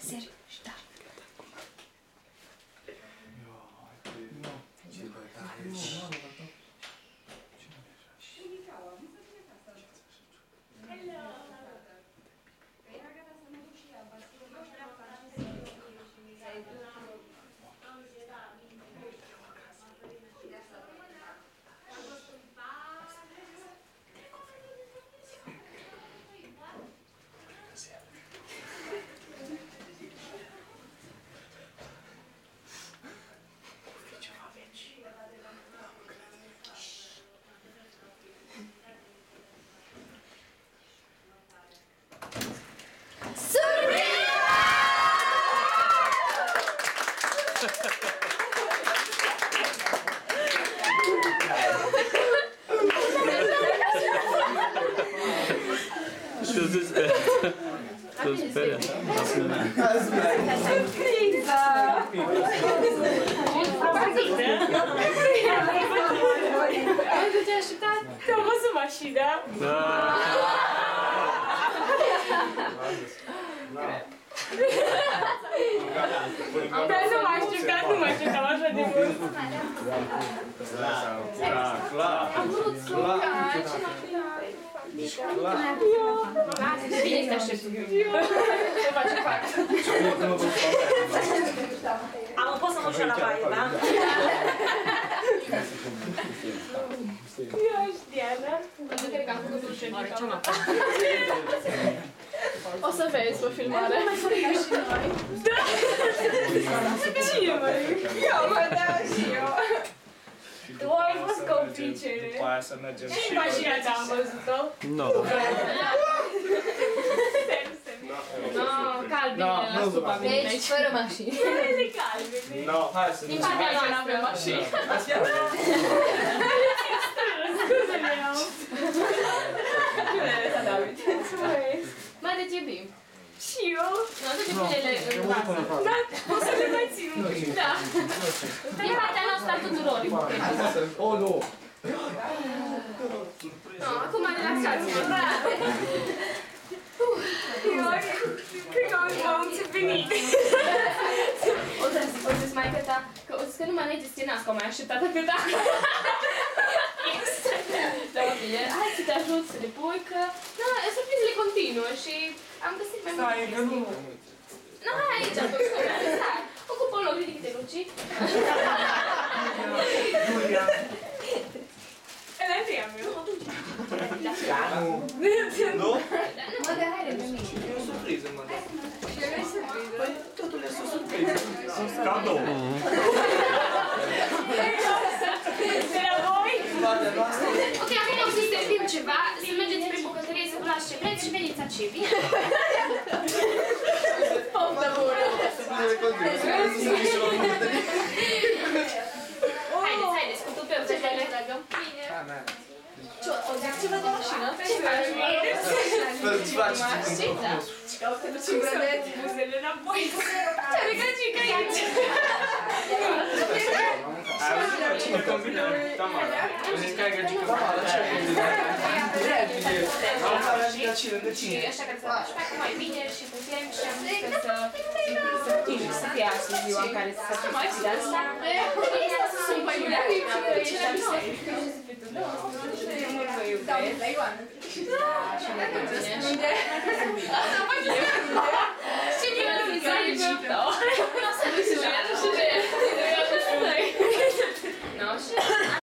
Serio? Da. Te-am văzut mașina. Dar nu m-aș jucat, nu mă jucam așa de mult. Am vrut să bine să aștept. Ce face fac? Am poți să mă știu la baie, da? Eu știa, da? Nu cred că am făcut un ședit. O să vezi pe filmare. Mai fără și noi. Da! Cine, măi? Eu, mă, da, și eu. Tu ai fost complicere. După aia să mergem și... Și mașina ta am văzut-o? Nu. Nu, calbine la stupa mea. Deci, fără mașini. De calbine. No, hai să Din partea noastră avem mașini. Scuze-le iau. Bună, David. Mai de ce bim? Și eu? Nu, aduce pilele în vasă. Da, o să le mai țin un pic. Da. Din partea noastră a tuturor. Oh, nu! Acum relaxați-vă. Eu cred că m-am înțepenit. O zis maică ta, că o zis că nu mai ne gestionați, că au mai așteptat atâta. Da, bine, hai să te ajut să le pui, că surprizele continuă și am găsit mai multe chestii. Nu, hai aici, stai, ocupă un loc, ridică-te, Luci. Ăla e ea meu. Nu? Mă, dar haide, pe mine. E o surpriză, mă, da. Și eu e surpriză. Păi, totul este o surpriză. Cadou. De la voi? Partea noastră. Ok, acum o să servim ceva, să mergeți spre bucătărie, să vă luați ce vreți și veniți aici, bine? Poftă bună! Haideți, haideți, cu tupeu, să le legăm. Bine. O zic ceva de mașină? Ce faci, mă? Îți faci Mașina? Caută Luci Brănet. Buzele înapoi. Ce-are gagică aici? Cine combina? Tamara. Zici că ai găgică Tamara, ce ai găgică? Am care a zis cine, de cine? Și așa că să facă mai bine și putem și am zis că să fie astăzi ziua în care să se facă de asta. Sunt mai bine. Eu mult vă iubesc. Da, la Ioana. Și ne bine.